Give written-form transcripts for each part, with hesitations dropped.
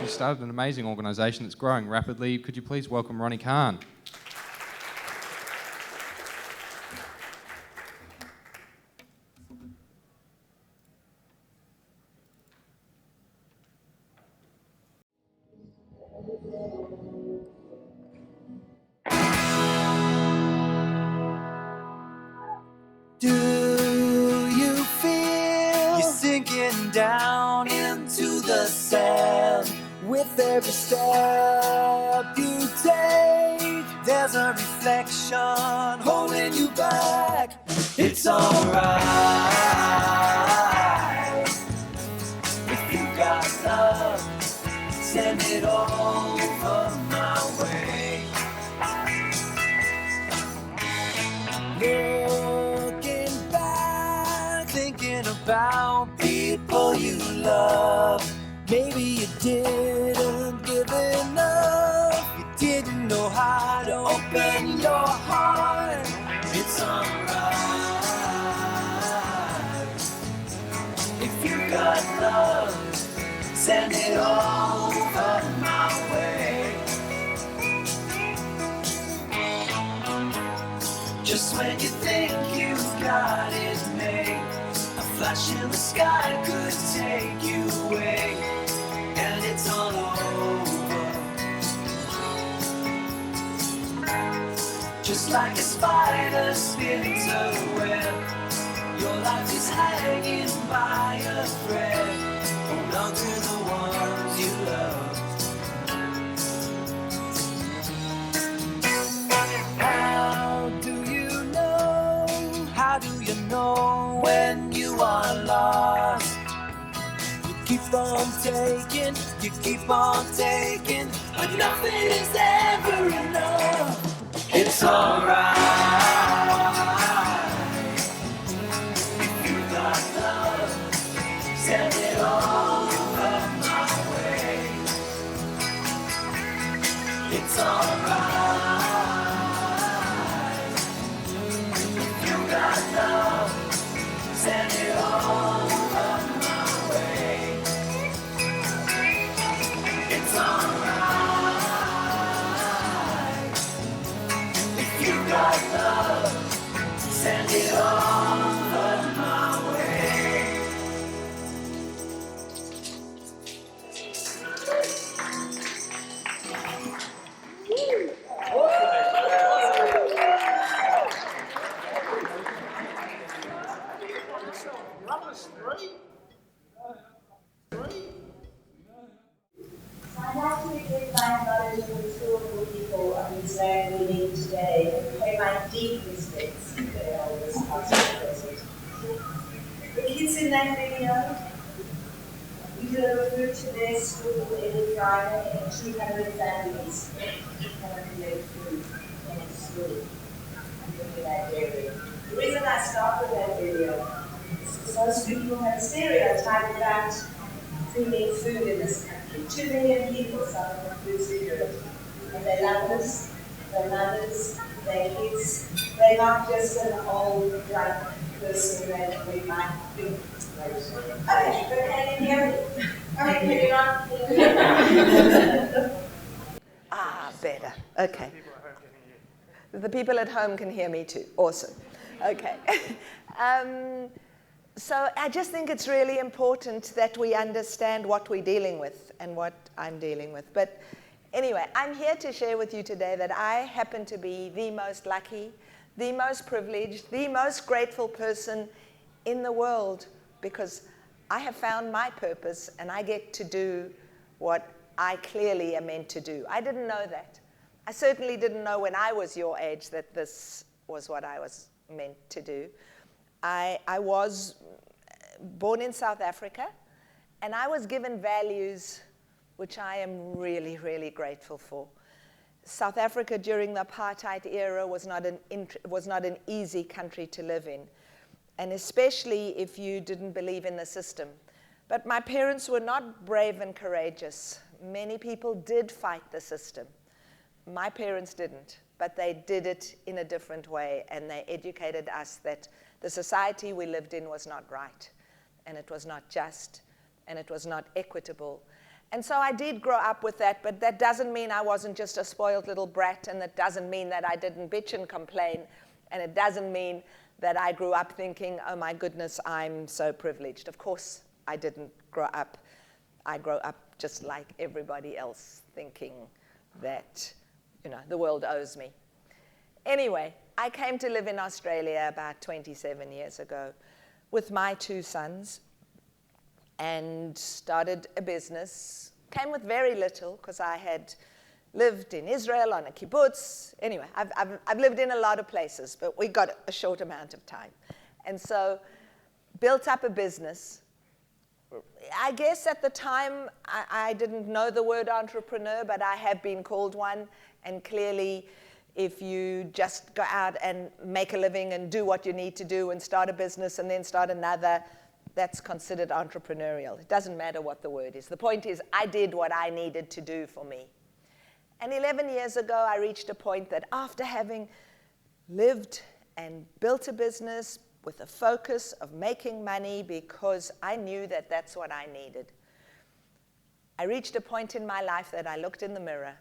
She started an amazing organisation that's growing rapidly. Could you please welcome Ronni Kahn? Do you feel you're sinking down into the sand? With every step you take, there's a reflection holding you back. It's alright. If you got love, send it over my way. Looking back, thinking about people you love. Maybe you didn't give enough. You didn't know how to open your heart. It's alright. If you got love, send it over my way. Just when you think you've got it made, a flash in the sky could take you away, and it's all over. Just like a spider spins a web, your life is hanging by a thread. Hold on to the ones you love. How do you know when you are lost? You keep on taking, but nothing is ever enough. It's alright. If you got love, send it over my way. It's alright. Love, send it over my way. It's alright. If you got love, send it over my way. I'd like to give my knowledge to the two of the people on this land we meet today and pay my deep respects to their elders, past and present. The kids in that video, we deliver food to their school every Friday, and 200 families have their food in school in that area. The reason I started that video is because most people have a stereotype about feeding food in this country. 2 million people suffer from food security. And they love us, their mothers, their kids. They're not just an old, drunk person that we might think. Okay, but can you hear me? Okay, can you not hear me? Better. Okay. The people at home can hear me too. Awesome. Okay. So I just think it's really important that we understand what we're dealing with and what I'm dealing with. But anyway, I'm here to share with you today that I happen to be the most lucky, the most privileged, the most grateful person in the world because I have found my purpose and I get to do what I clearly am meant to do. I didn't know that. I certainly didn't know when I was your age that this was what I was meant to do. I was born in South Africa, and I was given values which I am really, really grateful for. South Africa during the apartheid era was not an easy country to live in, and especially if you didn't believe in the system. But my parents were not brave and courageous. Many people did fight the system. My parents didn't, but they did it in a different way, and they educated us that the society we lived in was not right, and it was not just, and it was not equitable. And so I did grow up with that, but that doesn't mean I wasn't just a spoiled little brat, and that doesn't mean that I didn't bitch and complain, and it doesn't mean that I grew up thinking, oh my goodness, I'm so privileged. Of course, I didn't grow up. I grew up just like everybody else, thinking that, the world owes me. Anyway, I came to live in Australia about 27 years ago with my 2 sons and started a business. Came with very little because I had lived in Israel on a kibbutz. Anyway, I've lived in a lot of places, but we got a short amount of time. And so built up a business. I guess at the time I didn't know the word entrepreneur, but I have been called one. And clearly, if you just go out and make a living and do what you need to do and start a business and then start another, that's considered entrepreneurial. It doesn't matter what the word is. The point is, I did what I needed to do for me. And 11 years ago, I reached a point that after having lived and built a business with a focus of making money because I knew that that's what I needed, I reached a point in my life that I looked in the mirror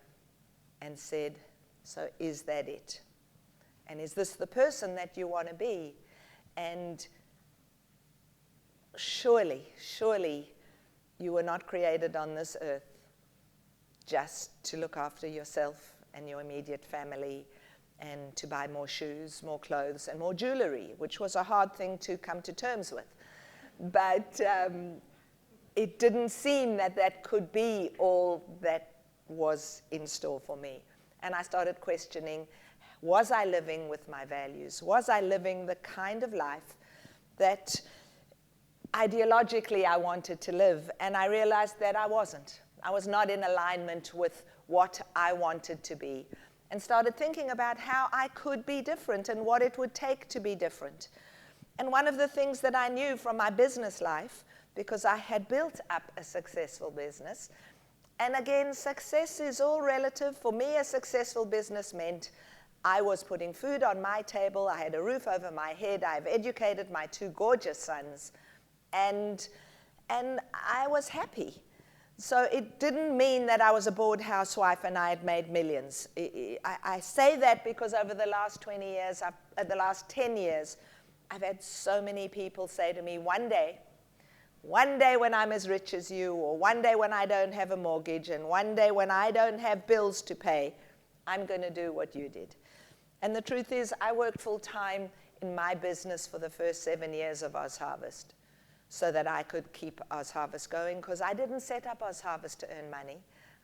and said, so is that it? And is this the person that you want to be? And surely you were not created on this earth just to look after yourself and your immediate family and to buy more shoes, more clothes, and more jewelry, which was a hard thing to come to terms with. But it didn't seem that that could be all that was in store for me. And I started questioning, was I living with my values? Was I living the kind of life that ideologically I wanted to live? And I realized that I wasn't. I was not in alignment with what I wanted to be, and started thinking about how I could be different and what it would take to be different. And one of the things that I knew from my business life, because I had built up a successful business, and again, success is all relative. For me, a successful business meant I was putting food on my table, I had a roof over my head, I've educated my 2 gorgeous sons, and I was happy. So it didn't mean that I was a bored housewife and I had made millions. I say that because over the last 20 years, the last 10 years, I've had so many people say to me, one day when I'm as rich as you, or one day when I don't have a mortgage, and one day when I don't have bills to pay, I'm going to do what you did. And the truth is, I worked full time in my business for the first 7 years of OzHarvest, so that I could keep OzHarvest going, because I didn't set up OzHarvest to earn money.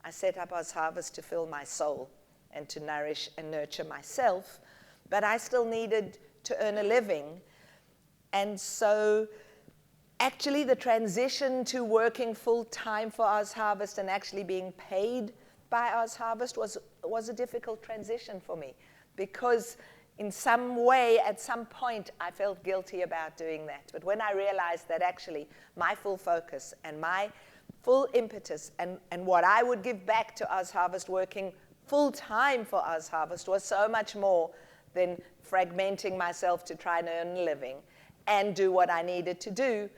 I set up OzHarvest to fill my soul and to nourish and nurture myself, but I still needed to earn a living. And so actually the transition to working full-time for OzHarvest and actually being paid by OzHarvest was a difficult transition for me, because in some way, at some point, I felt guilty about doing that. But when I realized that actually my full focus and my full impetus and what I would give back to OzHarvest working full-time for OzHarvest was so much more than fragmenting myself to try and earn a living and do what I needed to do,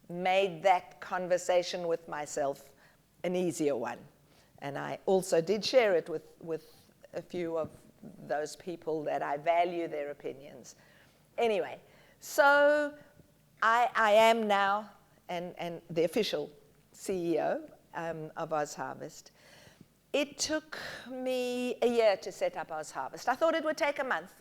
made that conversation with myself an easier one. And I also did share it with a few of those people that I value their opinions. Anyway, so I am now and the official CEO of OzHarvest. It took me a year to set up OzHarvest. I thought it would take a month.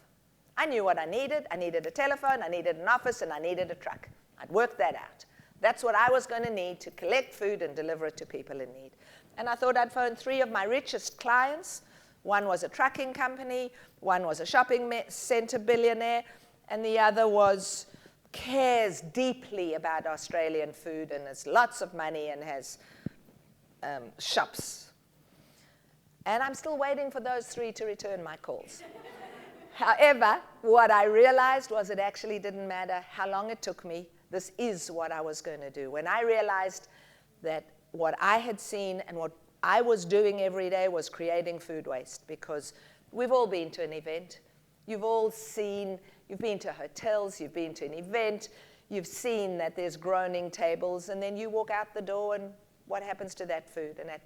I knew what I needed. I needed a telephone, I needed an office, and I needed a truck. I'd worked that out. That's what I was going to need to collect food and deliver it to people in need. And I thought I'd phone 3 of my richest clients. One was a trucking company, one was a shopping center billionaire, and the other cares deeply about Australian food and has lots of money and has shops. And I'm still waiting for those 3 to return my calls. However, what I realized was it actually didn't matter how long it took me. This is what I was going to do. When I realized that what I had seen and what I was doing every day was creating food waste, because we've all been to an event. You've all seen, you've been to hotels, you've been to an event, you've seen that there's groaning tables, and then you walk out the door and what happens to that food? And at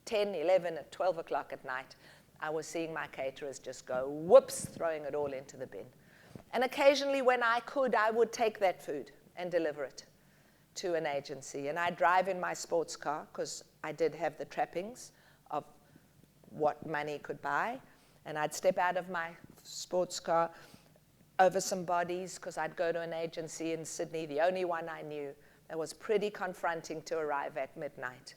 10, 11, at 12 o'clock at night, I was seeing my caterers just go whoops, throwing it all into the bin. And occasionally when I could, I would take that food and deliver it to an agency. And I'd drive in my sports car, because I did have the trappings of what money could buy. And I'd step out of my sports car over some bodies, because I'd go to an agency in Sydney, the only one I knew. That was pretty confronting to arrive at midnight.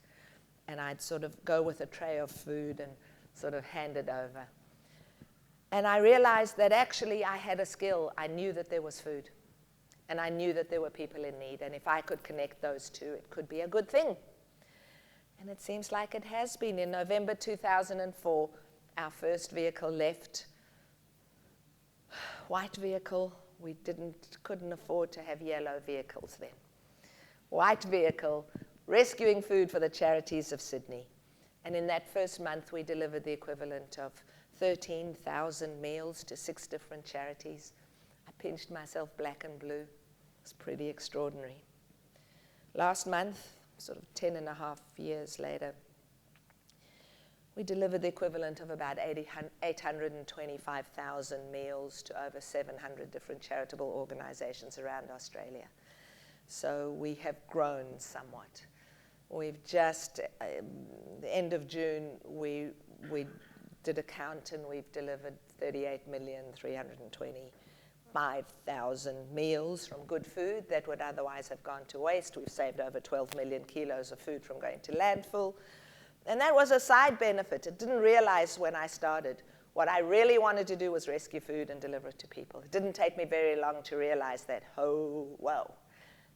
And I'd sort of go with a tray of food and sort of hand it over. And I realized that actually I had a skill. I knew that there was food. And I knew that there were people in need. And if I could connect those two, it could be a good thing. And it seems like it has been. In November 2004, our first vehicle left. White vehicle. We couldn't afford to have yellow vehicles then. White vehicle, rescuing food for the charities of Sydney. And in that first month, we delivered the equivalent of 13,000 meals to 6 different charities. I pinched myself black and blue. It was pretty extraordinary. Last month, sort of 10 and a half years later, we delivered the equivalent of about 825,000 meals to over 700 different charitable organizations around Australia. So we have grown somewhat. We've just, the end of June, we did a count and we've delivered 38,325,000 meals from good food that would otherwise have gone to waste. We've saved over 12 million kilos of food from going to landfill. And that was a side benefit. I didn't realize when I started. What I really wanted to do was rescue food and deliver it to people. It didn't take me very long to realize that, oh, whoa,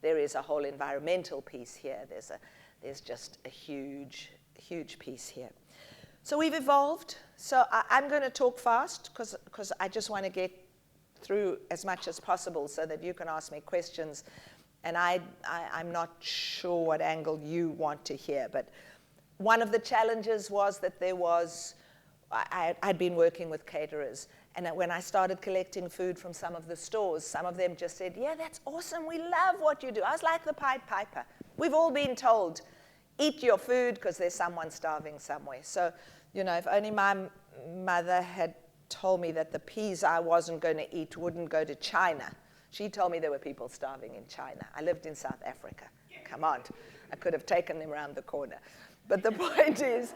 there is a whole environmental piece here. There's just a huge, huge piece here. So we've evolved. So I'm going to talk fast because I just want to get through as much as possible so that you can ask me questions. And I'm not sure what angle you want to hear. But one of the challenges was that I'd been working with caterers. And when I started collecting food from some of the stores, some of them just said, yeah, that's awesome. We love what you do. I was like the Pied Piper. We've all been told, eat your food because there's someone starving somewhere. So, you know, if only my mother had told me that the peas I wasn't going to eat wouldn't go to China. She told me there were people starving in China. I lived in South Africa. Come on. I could have taken them around the corner. But the point is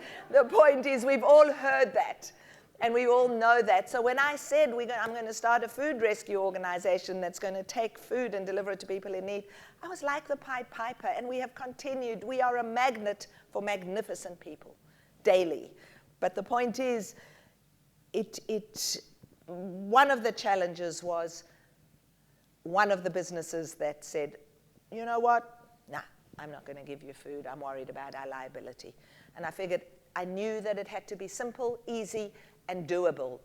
we've all heard that. And we all know that. So when I said I'm going to start a food rescue organization that's going to take food and deliver it to people in need, I was like the Pied Piper. And we have continued. We are a magnet for magnificent people daily. But the point is, one of the challenges was one of the businesses that said, you know what? Nah, I'm not going to give you food. I'm worried about our liability. And I figured I knew that it had to be simple, easy, and doable.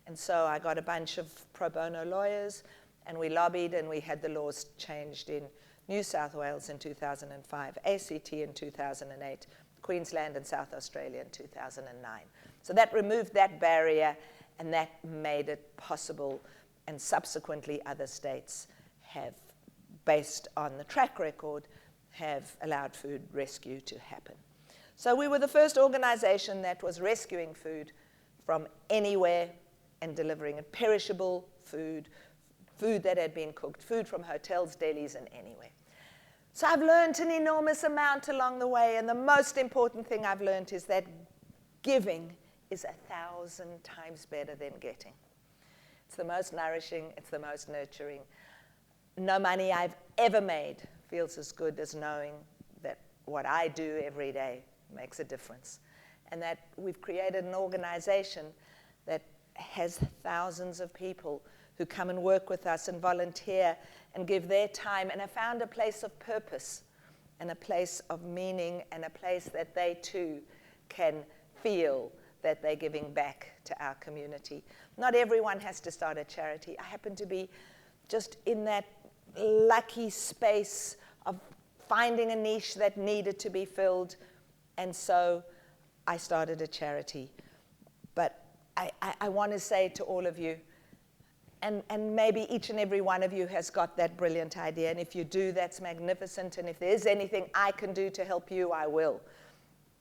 And so I got a bunch of pro bono lawyers, and we lobbied, and we had the laws changed in New South Wales in 2005, ACT in 2008, Queensland and South Australia in 2009. So that removed that barrier, and that made it possible, and subsequently other states have, based on the track record, have allowed food rescue to happen. So we were the first organization that was rescuing food from anywhere and delivering it, perishable food, food that had been cooked, food from hotels, delis, and anywhere. So I've learned an enormous amount along the way, and the most important thing I've learned is that giving is 1,000 times better than getting. It's the most nourishing, it's the most nurturing. No money I've ever made feels as good as knowing that what I do every day makes a difference. And that we've created an organization that has thousands of people who come and work with us and volunteer and give their time and have found a place of purpose and a place of meaning and a place that they too can feel that they're giving back to our community. Not everyone has to start a charity. I happen to be just in that lucky space of finding a niche that needed to be filled. And so I started a charity. But I want to say to all of you, and maybe each and every one of you has got that brilliant idea. And if you do, that's magnificent. And if there's anything I can do to help you, I will.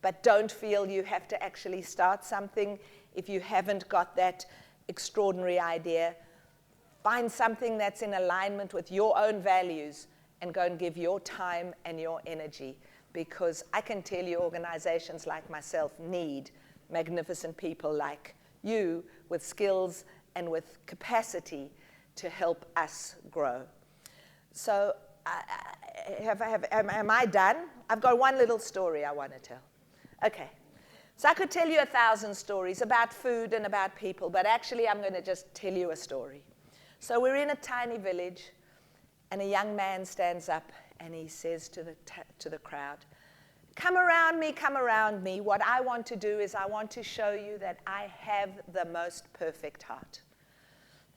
But don't feel you have to actually start something if you haven't got that extraordinary idea. Find something that's in alignment with your own values and go and give your time and your energy. Because I can tell you organizations like myself need magnificent people like you with skills and with capacity to help us grow. So am I done? I've got one little story I want to tell. Okay. So I could tell you 1,000 stories about food and about people, but actually I'm going to just tell you a story. So we're in a tiny village, and a young man stands up and he says to the crowd, come around me. What I want to do is I want to show you that I have the most perfect heart.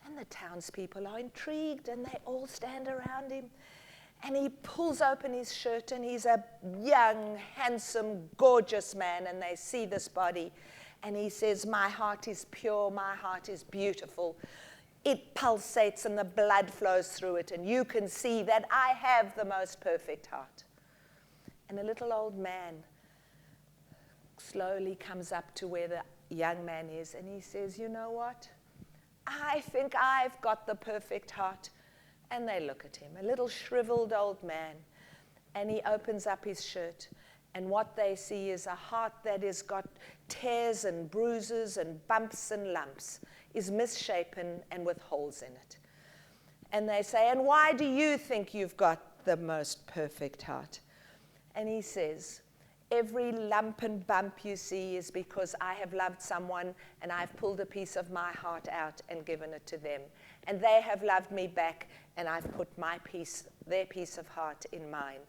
And the townspeople are intrigued, and they all stand around him. And he pulls open his shirt, and he's a young, handsome, gorgeous man, and they see this body. And he says, my heart is pure, my heart is beautiful. It pulsates and the blood flows through it, and you can see that I have the most perfect heart. And a little old man slowly comes up to where the young man is, and he says, you know what? I think I've got the perfect heart. And they look at him, a little shriveled old man, and he opens up his shirt, and what they see is a heart that has got tears and bruises and bumps and lumps, is misshapen and with holes in it. And they say, and why do you think you've got the most perfect heart? And he says, every lump and bump you see is because I have loved someone and I've pulled a piece of my heart out and given it to them. And they have loved me back, and I've put their piece of heart in mine.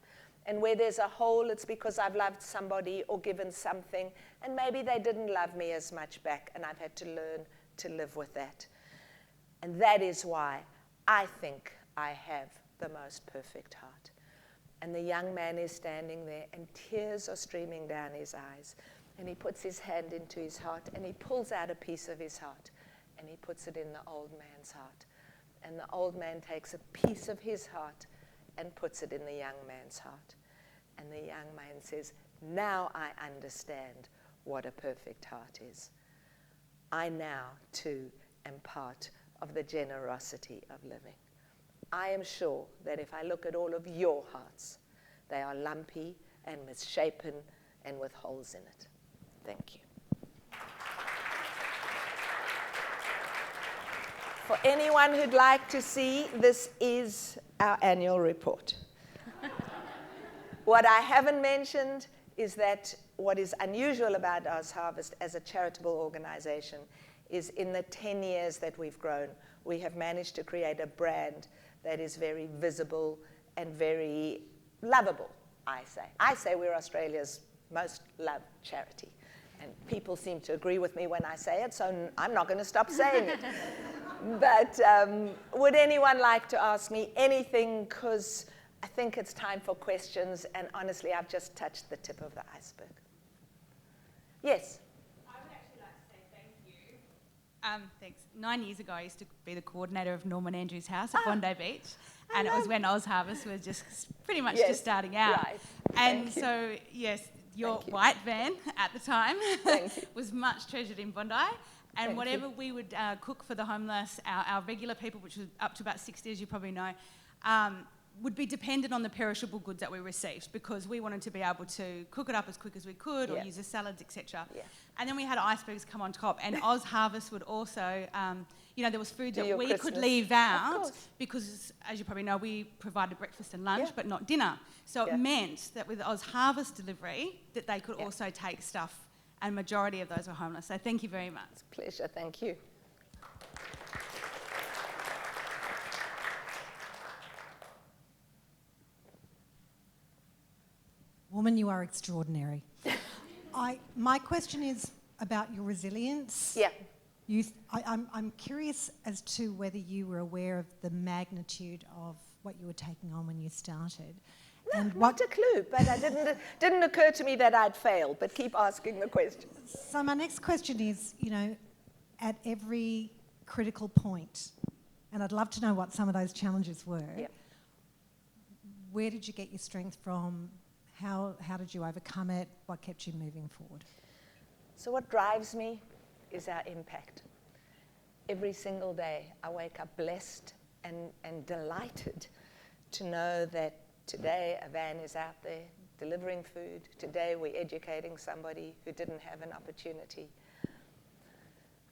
And where there's a hole, it's because I've loved somebody or given something, and maybe they didn't love me as much back, and I've had to learn to live with that. And that is why I think I have the most perfect heart. And the young man is standing there, and tears are streaming down his eyes. And he puts his hand into his heart, and he pulls out a piece of his heart, and he puts it in the old man's heart. And the old man takes a piece of his heart and puts it in the young man's heart. And the young man says, now I understand what a perfect heart is. I now, too, am part of the generosity of living. I am sure that if I look at all of your hearts, they are lumpy and misshapen and with holes in it. Thank you. For anyone who'd like to see, this is our annual report. What I haven't mentioned is that what is unusual about OzHarvest as a charitable organization is in the 10 years that we've grown, we have managed to create a brand that is very visible and very lovable, I say. I say we're Australia's most loved charity. And people seem to agree with me when I say it, so I'm not going to stop saying it. But would anyone like to ask me anything? Because I think it's time for questions, and honestly, I've just touched the tip of the iceberg. Yes? I would actually like to say thank you. Thanks. 9 years ago, I used to be the coordinator of Norman Andrews' house at Bondi Beach, and it was when OzHarvest was just pretty much just starting out. Right. And so, yes, your white van at the time Thank you. was much treasured in Bondi. And Thank whatever you. we would cook for the homeless, our regular people, which was up to about 60, as you probably know, would be dependent on the perishable goods that we received, because we wanted to be able to cook it up as quick as we could, or use the salads, etc. Yeah. And then we had icebergs come on top, and OzHarvest would also, there was food that we Christmas. could leave out course. because, as you probably know, we provided breakfast and lunch, but not dinner. So Yeah. it meant that with OzHarvest delivery, that they could also take stuff, and majority of those were homeless. So thank you very much. It's a pleasure. Thank you. Woman, you are extraordinary. My question is about your resilience. Yeah. I'm curious as to whether you were aware of the magnitude of what you were taking on when you started. No, And not a clue, but I didn't occur to me that I'd fail, but keep asking the questions. So my next question is, at every critical point, and I'd love to know what some of those challenges were. Yep. Where did you get your strength from? How did you overcome it? What kept you moving forward? So what drives me is our impact. Every single day I wake up blessed and delighted to know that today a van is out there delivering food. Today we're educating somebody who didn't have an opportunity.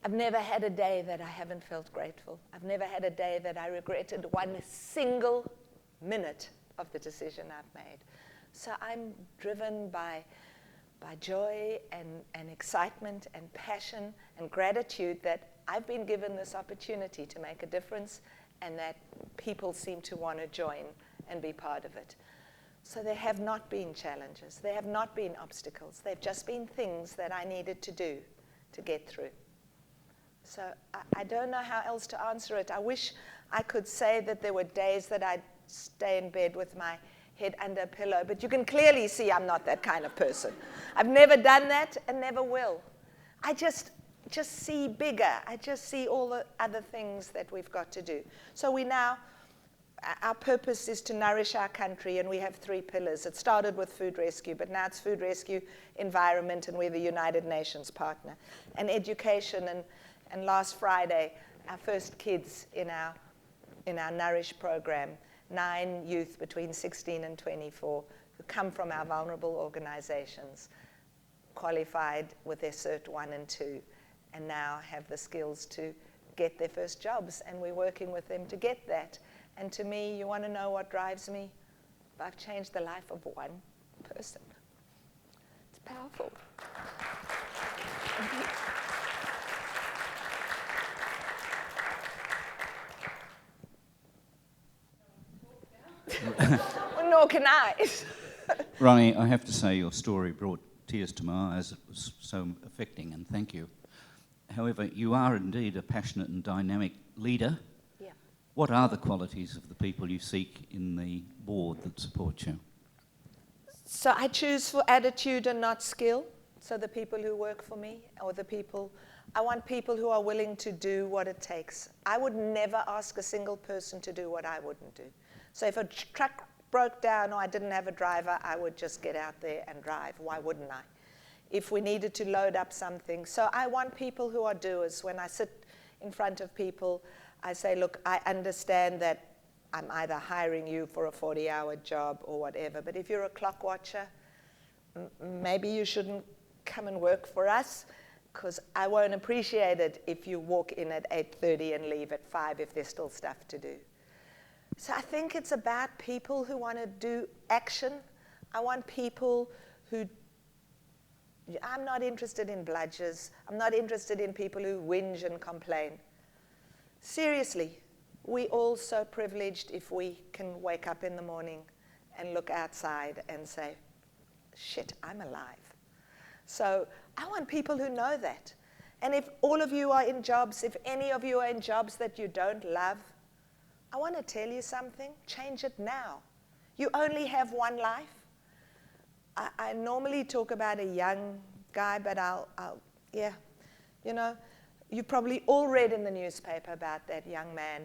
I've never had a day that I haven't felt grateful. I've never had a day that I regretted one single minute of the decision I've made. So I'm driven by joy and excitement and passion and gratitude that I've been given this opportunity to make a difference and that people seem to want to join and be part of it. So there have not been challenges. There have not been obstacles. They've just been things that I needed to do to get through. So I don't know how else to answer it. I wish I could say that there were days that I'd stay in bed with my head under a pillow, but you can clearly see I'm not that kind of person. I've never done that and never will. I just see bigger. I just see all the other things that we've got to do. So our purpose is to nourish our country, and we have 3 pillars. It started with food rescue, but now it's food rescue, environment, and we're the United Nations partner, and education. And last Friday, our first kids in our Nourish program, 9 youth between 16 and 24 who come from our vulnerable organizations, qualified with their Cert 1 and 2, and now have the skills to get their first jobs, and we're working with them to get that. And to me, you want to know what drives me? I've changed the life of one person. It's powerful. Well, nor can I. Ronni, I have to say your story brought tears to my eyes. It was so affecting, and thank you. However, you are indeed a passionate and dynamic leader. Yeah. What are the qualities of the people you seek in the board that support you? So I choose for attitude and not skill. So the people who work for me, or I want people who are willing to do what it takes. I would never ask a single person to do what I wouldn't do. So if a truck broke down or I didn't have a driver, I would just get out there and drive. Why wouldn't I? If we needed to load up something. So I want people who are doers. When I sit in front of people, I say, look, I understand that I'm either hiring you for a 40-hour job or whatever, but if you're a clock watcher, maybe you shouldn't come and work for us, because I won't appreciate it if you walk in at 8:30 and leave at 5 if there's still stuff to do. So I think it's about people who want to do action. I want people who, I'm not interested in bludgers. I'm not interested in people who whinge and complain. Seriously, we're all so privileged if we can wake up in the morning and look outside and say, shit, I'm alive. So I want people who know that. And if all of you are in jobs, if any of you are in jobs that you don't love, I want to tell you something, change it now. You only have one life. I normally talk about a young guy, but you've probably all read in the newspaper about that young man.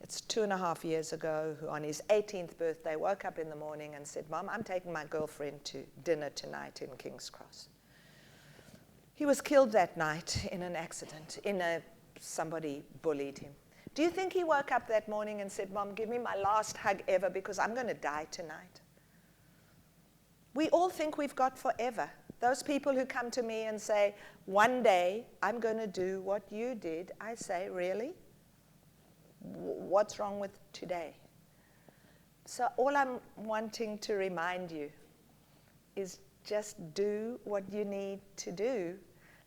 It's 2.5 years ago, who on his 18th birthday woke up in the morning and said, Mom, I'm taking my girlfriend to dinner tonight in King's Cross. He was killed that night in an accident. Somebody bullied him. Do you think he woke up that morning and said, Mom, give me my last hug ever because I'm going to die tonight? We all think we've got forever. Those people who come to me and say, one day I'm going to do what you did, I say, really? What's wrong with today? So all I'm wanting to remind you is just do what you need to do.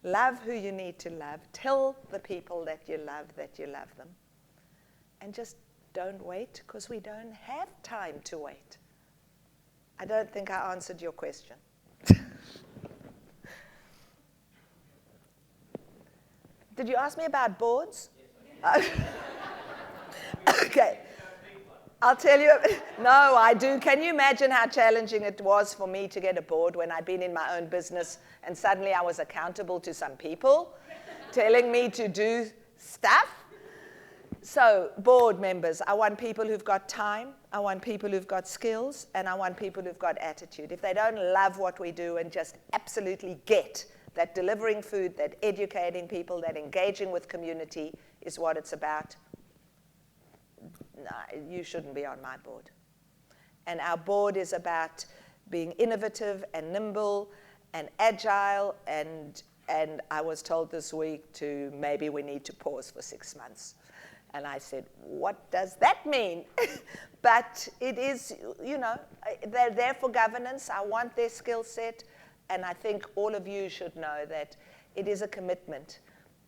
Love who you need to love. Tell the people that you love them. And just don't wait, because we don't have time to wait. I don't think I answered your question. Did you ask me about boards? Okay. I'll tell you, no, I do. Can you imagine how challenging it was for me to get a board when I'd been in my own business and suddenly I was accountable to some people telling me to do stuff? So, board members, I want people who've got time, I want people who've got skills, and I want people who've got attitude. If they don't love what we do and just absolutely get that delivering food, that educating people, that engaging with community is what it's about, no, you shouldn't be on my board. And our board is about being innovative and nimble and agile, and I was told this week to maybe we need to pause for 6 months. And I said, what does that mean? But it is, you know, they're there for governance. I want their skill set. And I think all of you should know that it is a commitment.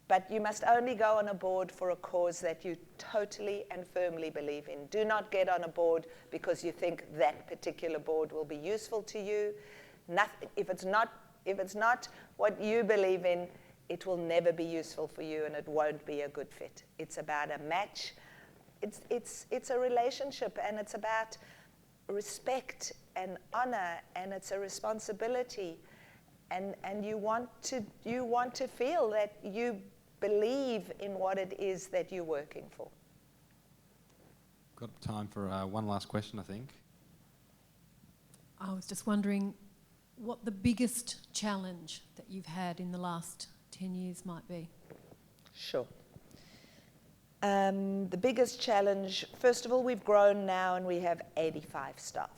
But you must only go on a board for a cause that you totally and firmly believe in. Do not get on a board because you think that particular board will be useful to you. Nothing, if it's not what you believe in, it will never be useful for you and it won't be a good fit. It's about a match. It's a relationship, and it's about respect and honor, and it's a responsibility. And you want to feel that you believe in what it is that you're working for. Got time for one last question, I think. I was just wondering what the biggest challenge that you've had in the last 10 years might be. Sure. The biggest challenge, first of all, we've grown now and we have 85 staff.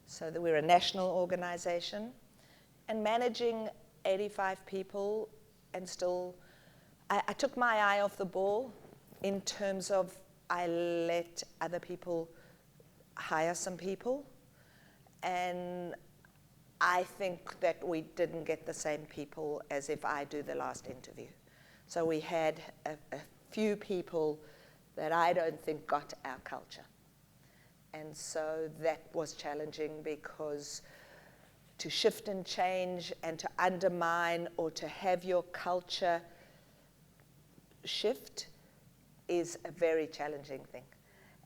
So that we're a national organization. And managing 85 people and still, I took my eye off the ball in terms of I let other people hire some people. And I think that we didn't get the same people as if I do the last interview. So we had a few people that I don't think got our culture. And so that was challenging because to shift and change and to undermine or to have your culture shift is a very challenging thing.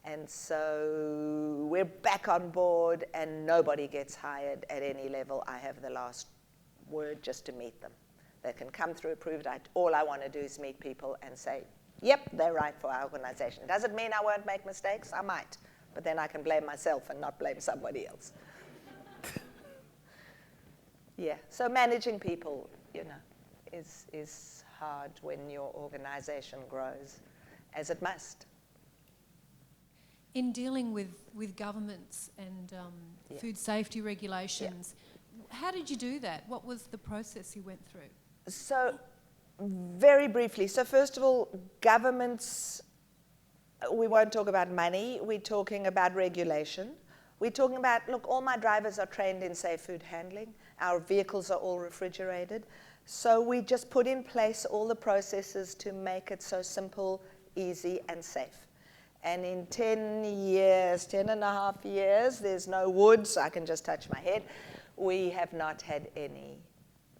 And so we're back on board and nobody gets hired at any level. I have the last word just to meet them. They can come through approved. All I want to do is meet people and say, yep, they're right for our organization. Does it mean I won't make mistakes? I might. But then I can blame myself and not blame somebody else. Yeah, so managing people, you know, is hard when your organization grows, as it must. In dealing with governments and food safety regulations, how did you do that? What was the process you went through? So, very briefly, so first of all, governments, we won't talk about money, we're talking about regulation. We're talking about, look, all my drivers are trained in safe food handling. Our vehicles are all refrigerated. So we just put in place all the processes to make it so simple, easy, and safe. And in 10 and a half years, there's no wood, so I can just touch my head. We have not had any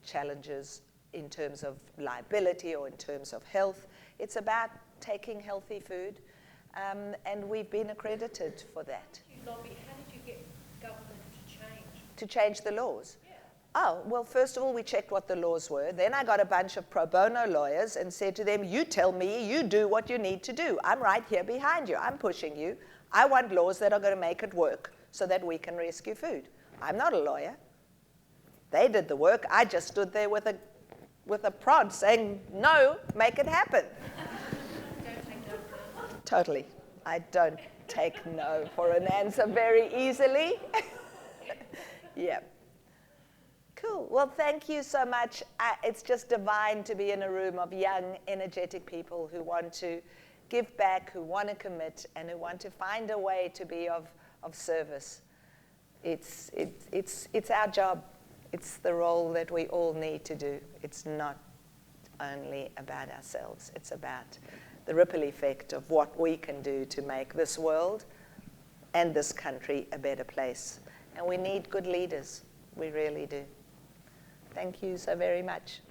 challenges in terms of liability or in terms of health. It's about taking healthy food, and we've been accredited for that. How did you get government to change? To change the laws? Yeah. Oh, well, first of all, we checked what the laws were. Then I got a bunch of pro bono lawyers and said to them, you tell me, you do what you need to do. I'm right here behind you. I'm pushing you. I want laws that are going to make it work so that we can rescue food. I'm not a lawyer. They did the work. I just stood there with a prod saying, no, make it happen. Don't take no for an answer. Totally. I don't take no for an answer very easily. Yeah. Cool. Well, thank you so much. It's just divine to be in a room of young, energetic people who want to give back, who want to commit, and who want to find a way to be of service. It's our job. It's the role that we all need to do. It's not only about ourselves. It's about the ripple effect of what we can do to make this world and this country a better place. And we need good leaders. We really do. Thank you so very much.